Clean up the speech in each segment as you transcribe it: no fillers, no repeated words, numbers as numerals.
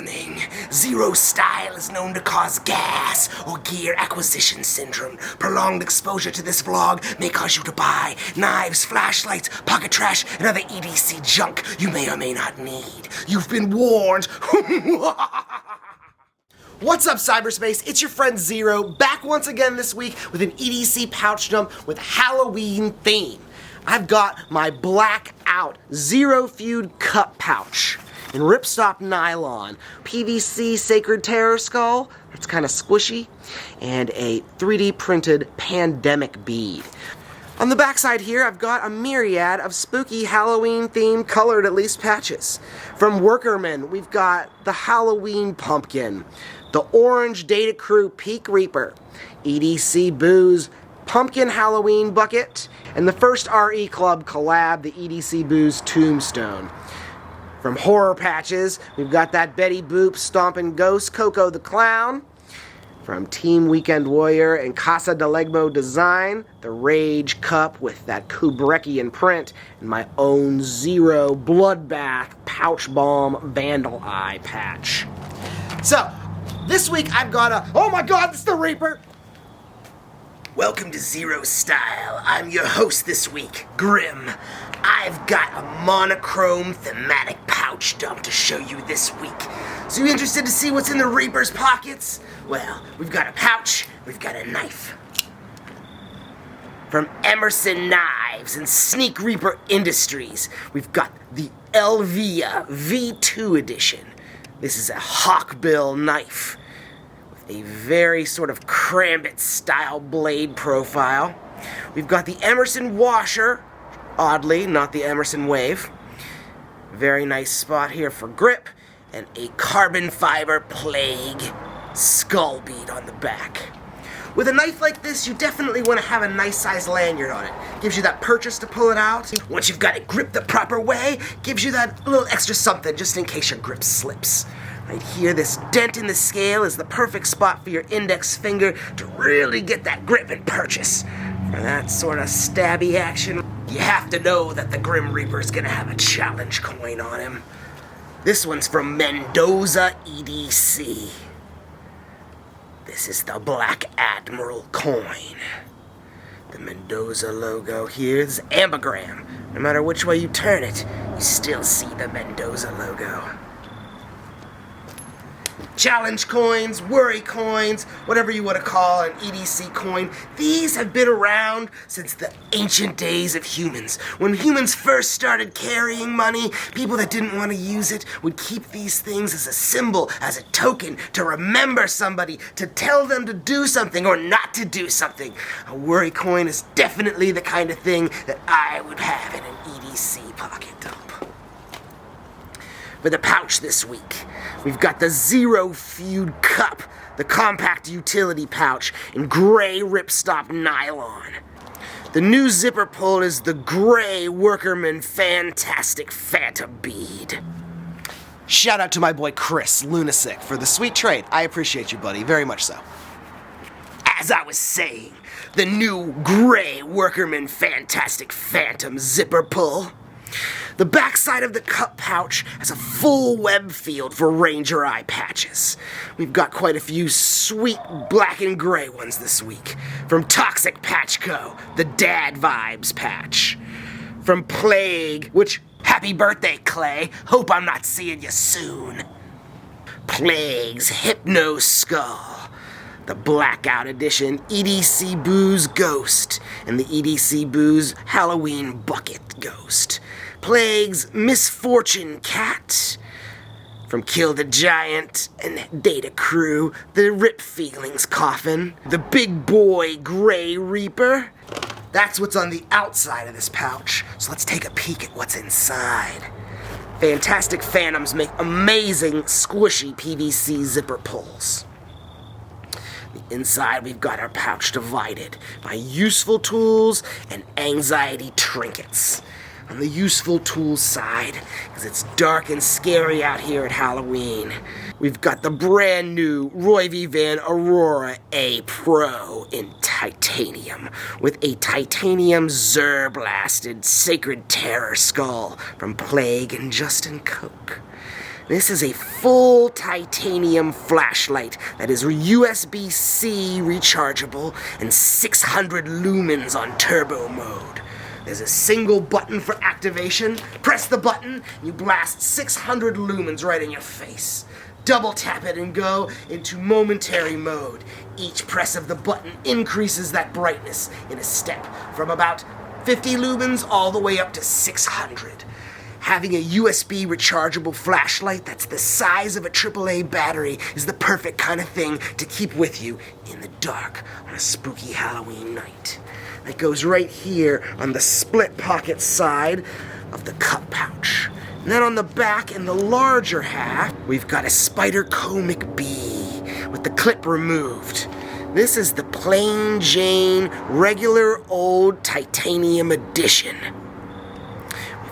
Warning, Zero style is known to cause gas or gear acquisition syndrome. Prolonged exposure to this vlog may cause you to buy knives, flashlights, pocket trash, and other EDC junk you may or may not need. You've been warned. What's up, cyberspace? It's your friend Zero, back once again this week with an EDC pouch dump with Halloween theme. I've got my blackout ZFCUP cup pouch in ripstop nylon, PVC sacred terror skull, that's kind of squishy, and a 3D printed pandemic bead. On the backside here, I've got a myriad of spooky Halloween-themed colored at least patches. From wkrmn, we've got the Halloween pumpkin, the orange datacrew peak reaper, EDC booze pumpkin Halloween bucket, and the first reclub collab, the EDC booze tombstone. From horror patches, we've got that Betty Boop stomping ghost Coco the clown. From Team Weekend Warrior and Casa de Legmo design, the Rage Cup with that Kubrickian print, and my own Zero bloodbath pouchbomb vandal eye patch. So, this week I've got a, oh my god, it's the Reaper! Welcome to Zero Style. I'm your host this week, Grim. I've got a monochrome thematic pouch dump to show you this week. So you interested to see what's in the Reaper's pockets? Well, we've got a pouch, we've got a knife. From Emerson Knives and Sneakreaper Industries, we've got the elvia V2 edition. This is a hawkbill knife with a very sort of Crambit style blade profile. We've got the Emerson washer, oddly, not the Emerson wave. Very nice spot here for grip, and a carbon fiber plague skull bead on the back. With a knife like this, you definitely want to have a nice size lanyard on it. Gives you that purchase to pull it out. Once you've got it gripped the proper way, gives you that little extra something just in case your grip slips. Right here, this dent in the scale is the perfect spot for your index finger to really get that grip and purchase. For that sort of stabby action, you have to know that the Grim Reaper's gonna have a challenge coin on him. This one's from Mendoza EDC. This is the Black Admiral coin. The Mendoza logo here is ambigram. No matter which way you turn it, you still see the Mendoza logo. Challenge coins, worry coins, whatever you want to call an EDC coin, these have been around since the ancient days of humans. When humans first started carrying money, people that didn't want to use it would keep these things as a symbol, as a token, to remember somebody, to tell them to do something or not to do something. A worry coin is definitely the kind of thing that I would have in an EDC pocket dump. For the pouch this week, we've got the ZFCUP cup, the compact utility pouch in gray ripstop nylon. The new zipper pull is the gray wkrmn fantastic phantom bead. Shout out to my boy Chris, Lunasic, for the sweet trade. I appreciate you, buddy, very much so. As I was saying, the new gray wkrmn fantastic phantom zipper pull. The backside of the cup pouch has a full web field for rangereye patches. We've got quite a few sweet black and gray ones this week. From Toxic Patch Co., the Dad Vibes patch. From Plague, which, happy birthday, Clay. Hope I'm not seeing you soon. Plague's hypno-skall. The Blackout Edition EDC Booze Ghost, and the EDC Booze Halloween Bucket Ghost. Plague's Misfortune Cat. From Kill the Giant and Datacrew, the Rip Feelings Coffin. The Big Boy Gray Reaper. That's what's on the outside of this pouch, so let's take a peek at what's inside. Fantastic Phantoms make amazing squishy PVC zipper pulls. Inside, we've got our pouch divided by useful tools and anxiety trinkets. On the useful tools side, because it's dark and scary out here at Halloween, we've got the brand new rovyvan Aurora A Pro in titanium, with a titanium Zer-blasted sacred terror skull from Plague and Justin Coke. This is a full titanium flashlight that is USB-C rechargeable and 600 lumens on turbo mode. There's a single button for activation. Press the button, you blast 600 lumens right in your face. Double tap it and go into momentary mode. Each press of the button increases that brightness in a step from about 50 lumens all the way up to 600. Having a USB rechargeable flashlight that's the size of a AAA battery is the perfect kind of thing to keep with you in the dark on a spooky Halloween night. That goes right here on the split pocket side of the cup pouch. And then on the back in the larger half, we've got a spyderco mcbee with the clip removed. This is the plain Jane regular old titanium edition.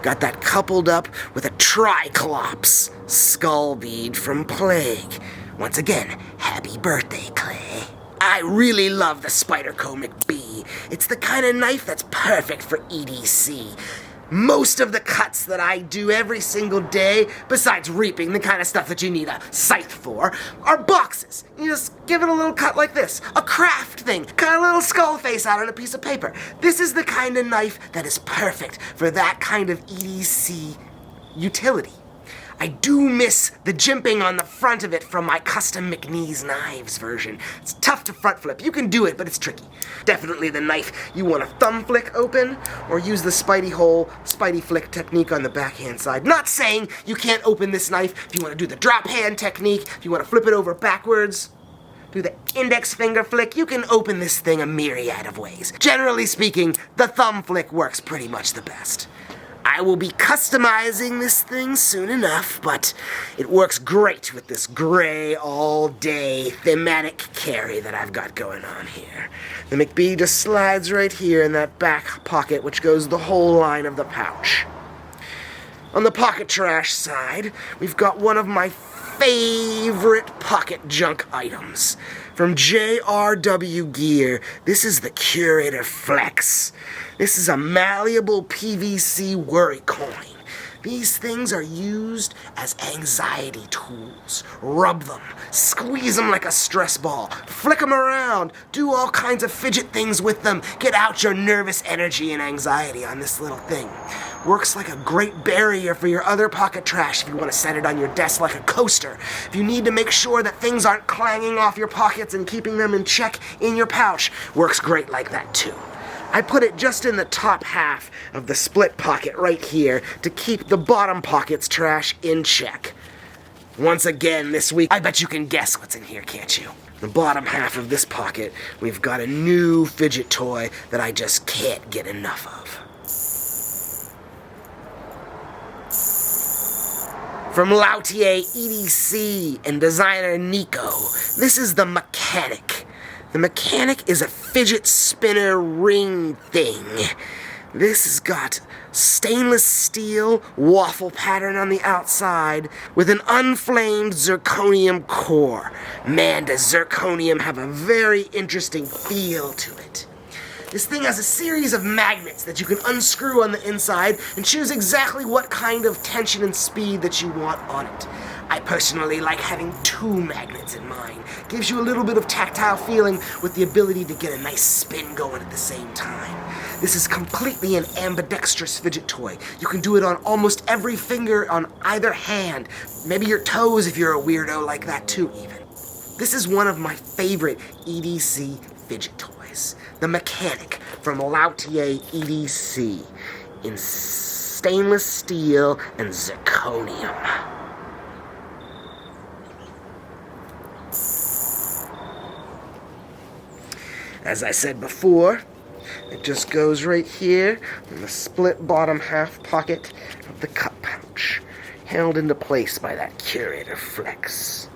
Got that coupled up with a triklops skull bead from Plague. Once again, happy birthday, Clay. I really love the spyderco mcbee. It's the kind of knife that's perfect for EDC. Most of the cuts that I do every single day, besides reaping, the kind of stuff that you need a scythe for, are boxes. You just give it a little cut like this. A craft thing. Cut a little skull face out on a piece of paper. This is the kind of knife that is perfect for that kind of EDC utility. I do miss the jimping on the front of it from my custom McNeese knives version. It's tough to front flip. You can do it, but it's tricky. Definitely the knife you want to thumb flick open or use the spidey flick technique on the backhand side. Not saying you can't open this knife if you want to do the drop hand technique, if you want to flip it over backwards, do the index finger flick. You can open this thing a myriad of ways. Generally speaking, the thumb flick works pretty much the best. I will be customizing this thing soon enough, but it works great with this gray all-day thematic carry that I've got going on here. The McBee just slides right here in that back pocket, which goes the whole line of the pouch. On the pocket trash side, we've got one of my favorite pocket junk items. From JRW Gear, this is the Curator Flex. This is a malleable PVC worry coin. These things are used as anxiety tools. Rub them, squeeze them like a stress ball, flick them around, do all kinds of fidget things with them. Get out your nervous energy and anxiety on this little thing. Works like a great barrier for your other pocket trash if you want to set it on your desk like a coaster. If you need to make sure that things aren't clanging off your pockets and keeping them in check in your pouch, works great like that too. I put it just in the top half of the split pocket right here to keep the bottom pocket's trash in check. Once again this week, I bet you can guess what's in here, can't you? The bottom half of this pocket, we've got a new fidget toy that I just can't get enough of. From lautie EDC and designer Nico, this is the Mechanic. The Mechanic is a fidget spinner ring thing. This has got stainless steel waffle pattern on the outside with an unflamed zirconium core. Man, does zirconium have a very interesting feel to it. This thing has a series of magnets that you can unscrew on the inside and choose exactly what kind of tension and speed that you want on it. I personally like having 2 magnets in mine. Gives you a little bit of tactile feeling with the ability to get a nice spin going at the same time. This is completely an ambidextrous fidget toy. You can do it on almost every finger on either hand. Maybe your toes if you're a weirdo like that too even. This is one of my favorite EDC fidget toys. The Mechanic from lautie EDC in stainless steel and zirconium. As I said before, it just goes right here in the split bottom half pocket of the cup pouch, held into place by that Curator Flex.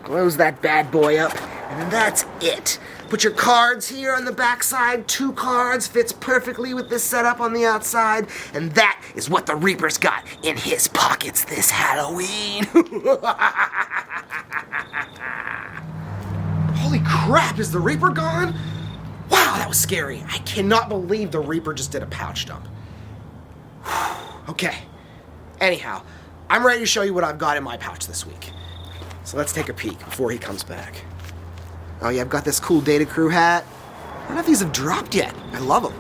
Close that bad boy up, and that's it. Put your cards here on the back side. 2 cards fits perfectly with this setup on the outside, and that is what the Reaper's got in his pockets this Halloween. Holy crap, is the Reaper gone? Wow, that was scary. I cannot believe the Reaper just did a pouch dump. Okay. Anyhow, I'm ready to show you what I've got in my pouch this week. So let's take a peek before he comes back. Oh yeah, I've got this cool Datacrew hat. I don't know if these have dropped yet. I love them.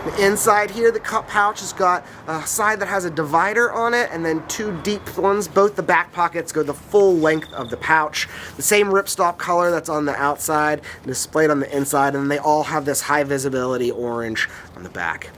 The inside here, the cup pouch has got a side that has a divider on it and then two deep ones. Both the back pockets go the full length of the pouch. The same ripstop color that's on the outside displayed on the inside, and they all have this high visibility orange on the back.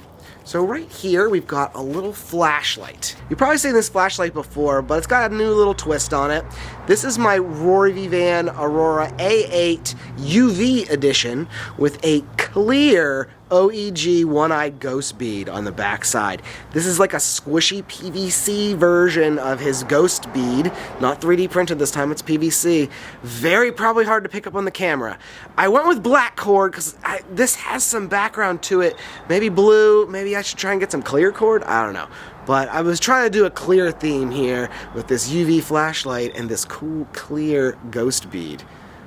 So right here, we've got a little flashlight. You've probably seen this flashlight before, but it's got a new little twist on it. This is my rovyvan Aurora A8 UV edition with a clear OEG one-eyed ghost bead on the back side. This is like a squishy PVC version of his ghost bead. Not 3D printed this time, it's PVC. Very probably hard to pick up on the camera. I went with black cord because this has some background to it. Maybe blue, maybe I should try and get some clear cord, I don't know. But I was trying to do a clear theme here with this UV flashlight and this cool clear ghost bead.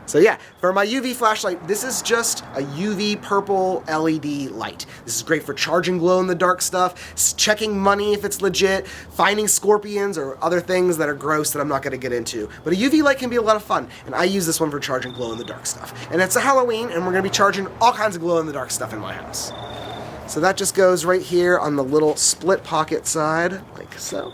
So yeah, for my UV flashlight, this is just a UV purple LED light. This is great for charging glow-in-the-dark stuff, checking money if it's legit, finding scorpions or other things that are gross that I'm not going to get into. But a UV light can be a lot of fun, and I use this one for charging glow-in-the-dark stuff. And it's a Halloween, and we're going to be charging all kinds of glow-in-the-dark stuff in my house. So that just goes right here on the little split pocket side, like so.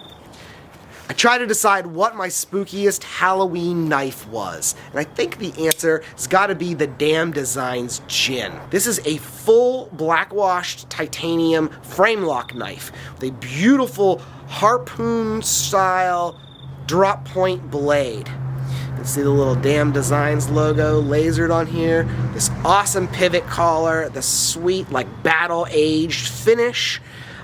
I tried to decide what my spookiest Halloween knife was, and I think the answer has got to be the damneddesigns djinn. This is a full black-washed titanium frame lock knife with a beautiful harpoon-style drop point blade. You can see the little damneddesigns logo lasered on here, this awesome pivot collar, the sweet like battle-aged finish.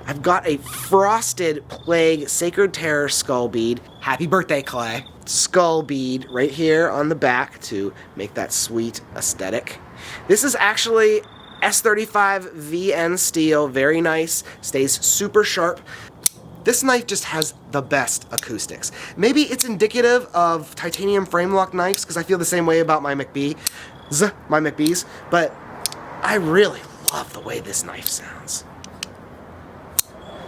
I've got a frosted plague sacred terror skull bead. Happy birthday, Clay. Skull bead right here on the back to make that sweet aesthetic. This is actually S35 VN steel, very nice, stays super sharp. This knife just has the best acoustics. Maybe it's indicative of titanium frame lock knives because I feel the same way about my mcbees, but I really love the way this knife sounds.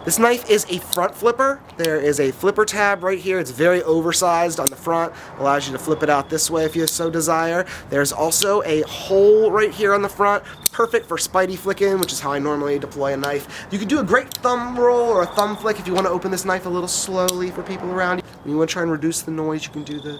This knife is a front flipper. There is a flipper tab right here. It's very oversized on the front. Allows you to flip it out this way if you so desire. There's also a hole right here on the front. Perfect for spidey flicking, which is how I normally deploy a knife. You can do a great thumb roll or a thumb flick if you want to open this knife a little slowly for people around you. When you want to try and reduce the noise, you can do the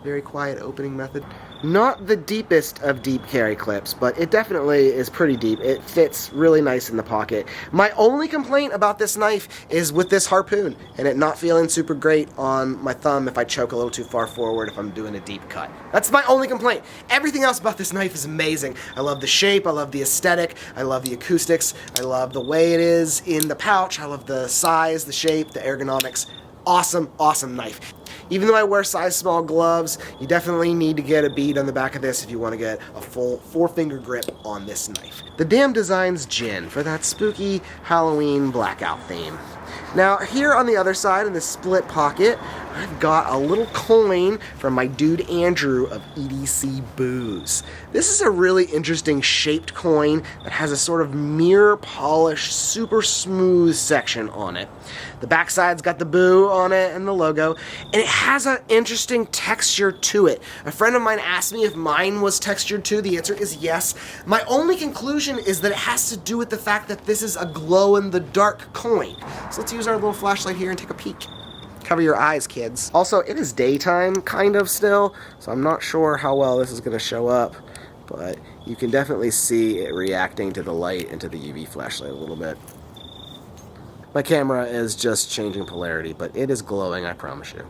very quiet opening method. Not the deepest of deep carry clips, but it definitely is pretty deep. It fits really nice in the pocket. My only complaint about this knife is with this harpoon and it not feeling super great on my thumb if I choke a little too far forward if I'm doing a deep cut. That's my only complaint. Everything else about this knife is amazing. I love the shape, I love the aesthetic, I love the acoustics, I love the way it is in the pouch, I love the size, the shape, the ergonomics. Awesome, awesome knife. Even though I wear size small gloves, you definitely need to get a bead on the back of this if you want to get a full 4-finger grip on this knife. The damneddesigns djinn for that spooky Halloween blackout theme. Now here on the other side in the split pocket, I've got a little coin from my dude Andrew of EDC Booze. This is a really interesting shaped coin that has a sort of mirror polished, super smooth section on it. The backside's got the boo on it and the logo, and it has an interesting texture to it. A friend of mine asked me if mine was textured too. The answer is yes. My only conclusion is that it has to do with the fact that this is a glow-in-the-dark coin. So let's use our little flashlight here and take a peek. Cover your eyes, kids. Also, it is daytime, kind of still, so I'm not sure how well this is going to show up, but you can definitely see it reacting to the light and to the UV flashlight a little bit. My camera is just changing polarity, but it is glowing, I promise you.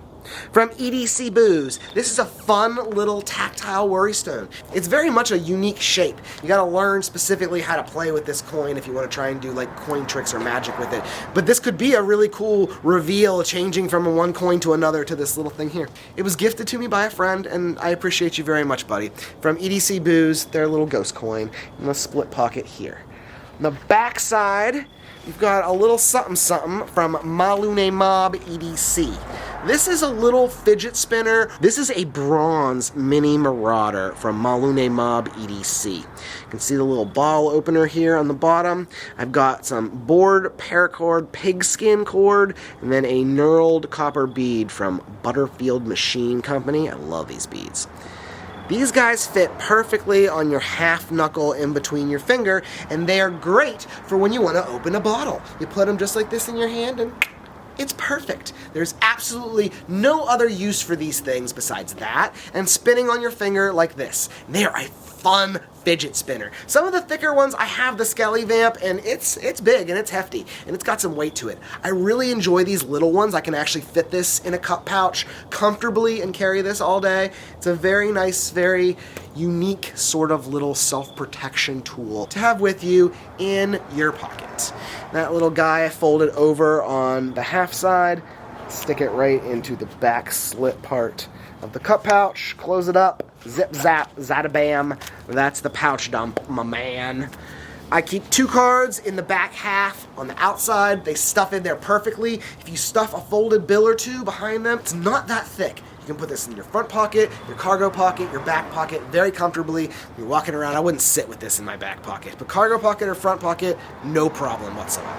From EDC Booze, this is a fun little tactile worrystone. It's very much a unique shape. You gotta learn specifically how to play with this coin if you want to try and do like coin tricks or magic with it. But this could be a really cool reveal, changing from one coin to another to this little thing here. It was gifted to me by a friend, and I appreciate you very much, buddy. From EDC Booze, their little ghost coin in the split pocket here. On the back side, you've got a little something something from Malune Mob EDC. This is a little fidget spinner. This is a bronze mini marauder from Malune Mob EDC. You can see the little ball opener here on the bottom. I've got some board paracord pigskin cord, and then a knurled copper bead from Butterfield Machine Company. I love these beads. These guys fit perfectly on your half knuckle in between your finger, and they are great for when you want to open a bottle. You put them just like this in your hand and it's perfect. There's absolutely no other use for these things besides that and spinning on your finger like this. They are a fun fidget spinner. Some of the thicker ones, I have the Skelly Vamp, and it's big and it's hefty and it's got some weight to it. I really enjoy these little ones. I can actually fit this in a cup pouch comfortably and carry this all day. It's a very nice, very unique sort of little self-protection tool to have with you in your pocket. That little guy I folded over on the half side, stick it right into the back slit part of the cup pouch, close it up, zip zap, zadabam. That's the pouch dump, my man. I keep 2 cards in the back half on the outside. They stuff in there perfectly. If you stuff a folded bill or 2 behind them, it's not that thick. You can put this in your front pocket, your cargo pocket, your back pocket very comfortably. You're walking around, I wouldn't sit with this in my back pocket, but cargo pocket or front pocket, no problem whatsoever.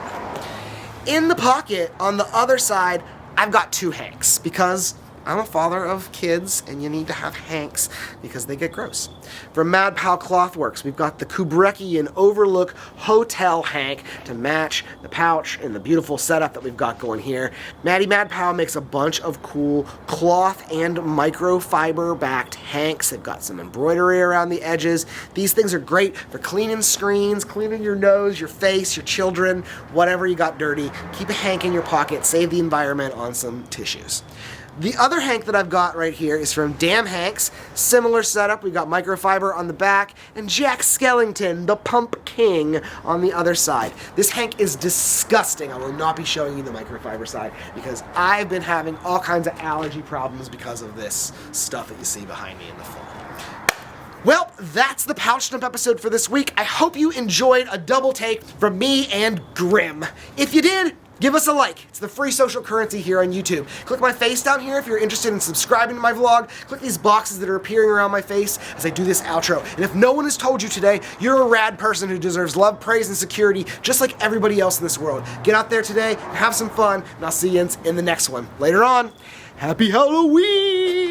In the pocket on the other side, I've got 2 hanks because I'm a father of kids, and you need to have hanks because they get gross. From Mad Pal Clothworks, we've got the Kubrickian Overlook Hotel hank to match the pouch and the beautiful setup that we've got going here. Mad Pal makes a bunch of cool cloth and microfiber backed hanks. They've got some embroidery around the edges. These things are great for cleaning screens, cleaning your nose, your face, your children, whatever you got dirty. Keep a hank in your pocket, save the environment on some tissues. The other hank that I've got right here is from Damn Hanks. Similar setup. We've got microfiber on the back and Jack Skellington, the Pump King, on the other side. This hank is disgusting. I will not be showing you the microfiber side because I've been having all kinds of allergy problems because of this stuff that you see behind me in the fall. Well, that's the Pouch Dump episode for this week. I hope you enjoyed a double take from me and Grim. If you did, give us a like. It's the free social currency here on YouTube. Click my face down here if you're interested in subscribing to my vlog. Click these boxes that are appearing around my face as I do this outro. And if no one has told you today, you're a rad person who deserves love, praise, and security just like everybody else in this world. Get out there today and have some fun, and I'll see you in the next one. Later on, happy Halloween!